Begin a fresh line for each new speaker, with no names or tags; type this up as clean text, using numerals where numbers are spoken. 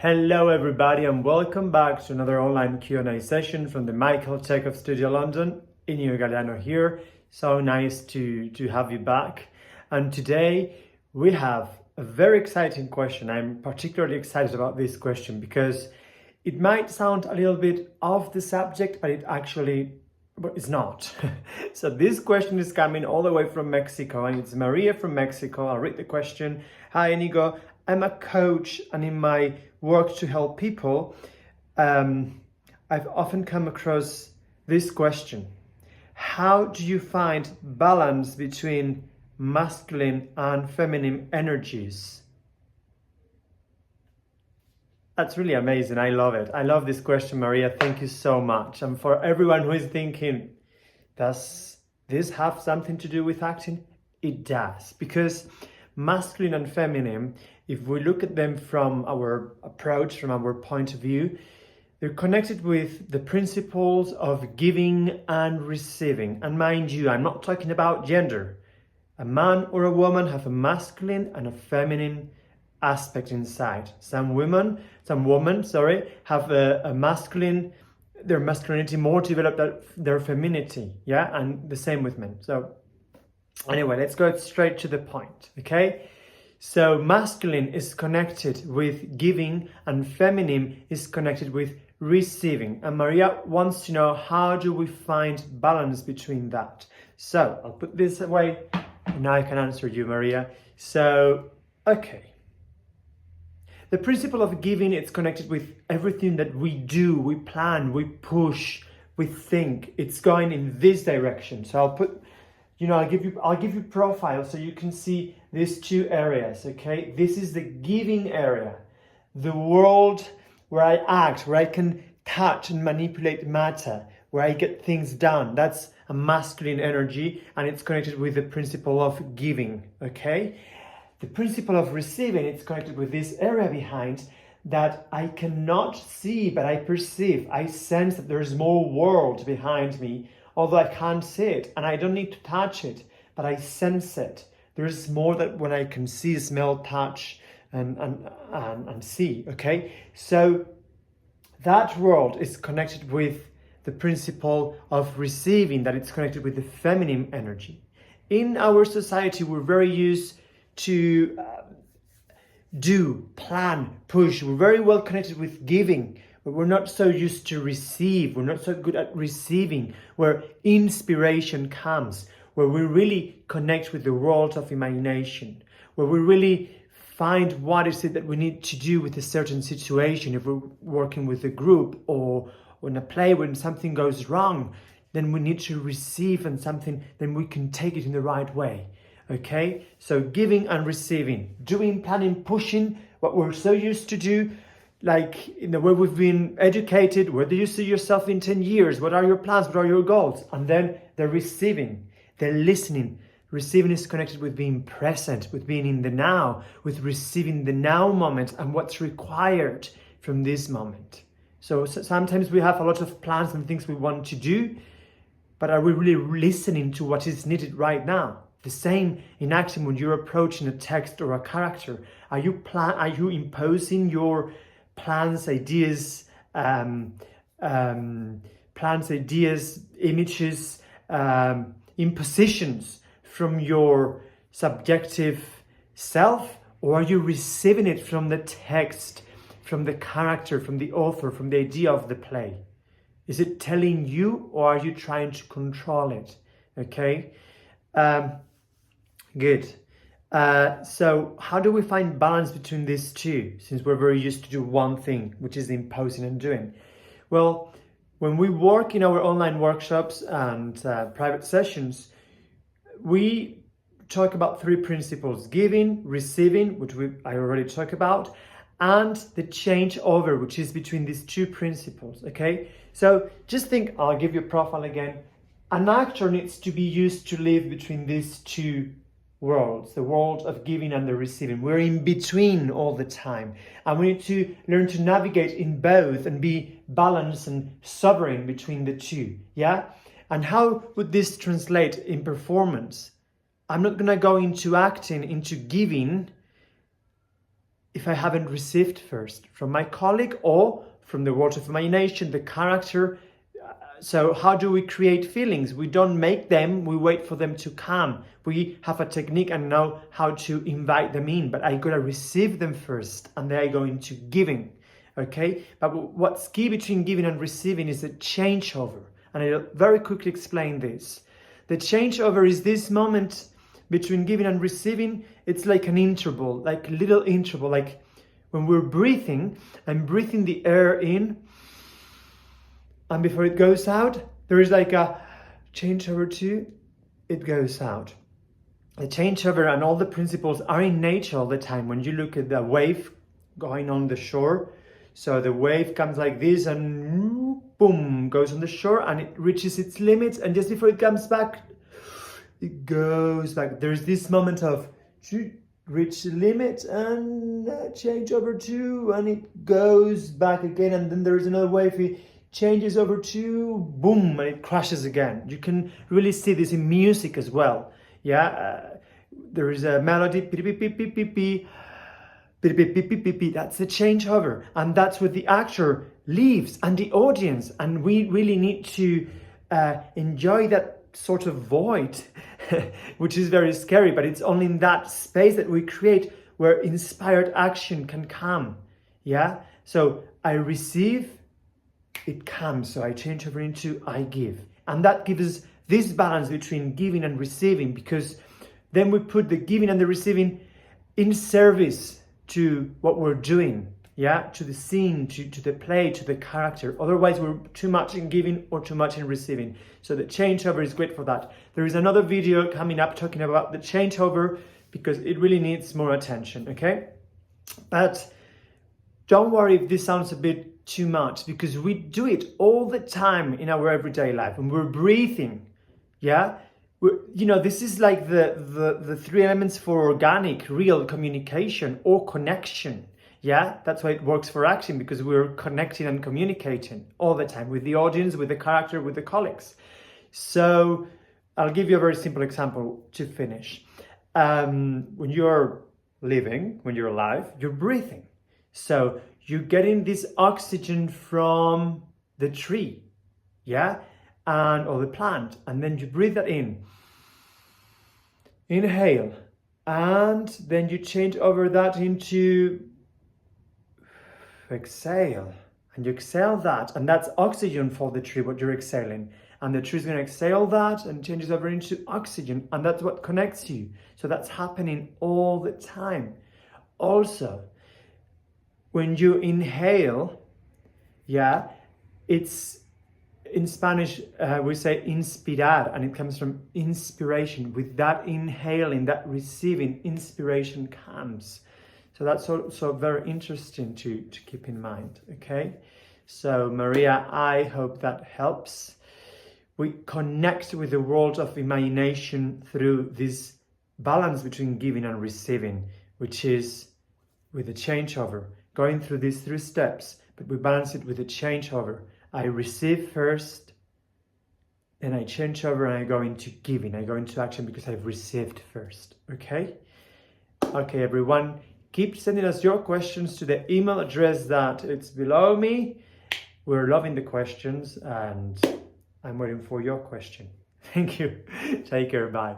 Hello everybody and welcome back to another online Q&A session from the Chekhov Studio London. Inigo Galliano here. So nice to have you back. And today we have a very exciting question. I'm particularly excited about this question because it might sound a little bit off the subject, but it's not. So this question is coming all the way from Mexico, and it's Maria from Mexico. I'll read the question. Hi Inigo, I'm a coach, and in my work to help people, I've often come across this question. How do you find balance between masculine and feminine energies? That's really amazing. I love it. I love this question, Maria. Thank you so much. And for everyone who is thinking, does this have something to do with acting? It does, because masculine and feminine, if we look at them from our approach, from our point of view, they're connected with the principles of giving and receiving. And mind you, I'm not talking about gender. A man or a woman have a masculine and a feminine aspect inside. Some women have a masculine, their masculinity more developed than their femininity, yeah, and the same with men. So anyway, let's go straight to the point, okay? So masculine is connected with giving and feminine is connected with receiving. And Maria wants to know, how do we find balance between that? So I'll put this away and now I can answer you, Maria. So, okay. The principle of giving, it's connected with everything that we do, we plan, we push, we think. It's going in this direction. So I'll put, I'll give you profile so you can see these two areas, okay? This is the giving area, the world where I act, where I can touch and manipulate matter, where I get things done. That's a masculine energy, and it's connected with the principle of giving, okay? The principle of receiving, it's connected with this area behind that I cannot see, but I perceive. I sense that there's more world behind me, although I can't see it, and I don't need to touch it, but I sense it. There's more that when I can see, smell, touch, and see, okay? So that world is connected with the principle of receiving, that it's connected with the feminine energy. In our society, we're very used to do, plan, push. We're very well connected with giving, but we're not so used to receive. We're not so good at receiving, where inspiration comes, where we really connect with the world of imagination, where we really find what is it that we need to do with a certain situation. If we're working with a group or in a play, when something goes wrong, then we need to receive and something, then we can take it in the right way. Okay, so giving and receiving, doing, planning, pushing, what we're so used to do, like in the way we've been educated. Where do you see yourself in 10 years? What are your plans? What are your goals? And then the receiving, the listening. Receiving is connected with being present, with being in the now, with receiving the now moment and what's required from this moment. So sometimes we have a lot of plans and things we want to do, but are we really listening to what is needed right now? The same in acting. When you're approaching a text or a character, are you imposing your plans, ideas, images, impositions from your subjective self, or are you receiving it from the text, from the character, from the author, from the idea of the play? Is it telling you, or are you trying to control it? Okay. Good. So how do we find balance between these two, since we're very used to do one thing, which is imposing and doing? Well, when we work in our online workshops and private sessions, we talk about three principles: giving, receiving, which I already talked about, and the changeover, which is between these two principles, okay? So just think, I'll give you a profile again. An actor needs to be used to live between these two worlds, the world of giving and the receiving. We're in between all the time, and we need to learn to navigate in both and be balanced and sovereign between the two, yeah? And how would this translate in performance? I'm not gonna go into acting, into giving, if I haven't received first from my colleague or from the world of imagination, the character. So how do we create feelings? We don't make them, we wait for them to come. We have a technique and know how to invite them in, but I gotta receive them first and then I go into giving, okay? But what's key between giving and receiving is the changeover. And I'll very quickly explain this. The changeover is this moment between giving and receiving. It's like an interval, like a little interval, like when we're breathing, I'm breathing the air in, and before it goes out, there is like a changeover to, it goes out. The changeover and all the principles are in nature all the time. When you look at the wave going on the shore, so the wave comes like this and boom, goes on the shore and it reaches its limits, and just before it comes back, it goes back. There's this moment of reach the limit and change over to, and it goes back again, and then there's another wave, it changes over to, boom, and it crashes again. You can really see this in music as well. Yeah, there is a melody, that's the changeover, and that's what the actor leaves and the audience, and we really need to enjoy that sort of void, which is very scary, but it's only in that space that we create where inspired action can come. Yeah, so I receive, it comes, so I change over into I give, and that gives us this balance between giving and receiving, because then we put the giving and the receiving in service to what we're doing, yeah, to the scene, to the play, to the character. Otherwise we're too much in giving or too much in receiving. So the changeover is great for that. There is another video coming up talking about the changeover because it really needs more attention, okay? But don't worry if this sounds a bit too much, because we do it all the time in our everyday life when we're breathing. Yeah, this is like the three elements for organic, real communication or connection. Yeah, that's why it works for action, because we're connecting and communicating all the time with the audience, with the character, with the colleagues. So I'll give you a very simple example to finish. When you're living, when you're alive, you're breathing. So you're getting this oxygen from the tree, yeah, or the plant, and then you breathe that in. Inhale, and then you change over that into exhale, and you exhale that, and that's oxygen for the tree, what you're exhaling, and the tree's going to exhale that and changes over into oxygen, and that's what connects you. So that's happening all the time. Also, when you inhale, yeah, it's in Spanish we say inspirar, and it comes from inspiration. With that inhaling, that receiving, inspiration comes. So that's also very interesting to keep in mind, okay? So Maria, I hope that helps. We connect with the world of imagination through this balance between giving and receiving, which is with the changeover. Going through these 3 steps, but we balance it with a changeover. I receive first, then I change over and I go into giving. I go into action because I've received first, okay? Okay, everyone, keep sending us your questions to the email address that it's below me. We're loving the questions and I'm waiting for your question. Thank you. Take care, bye.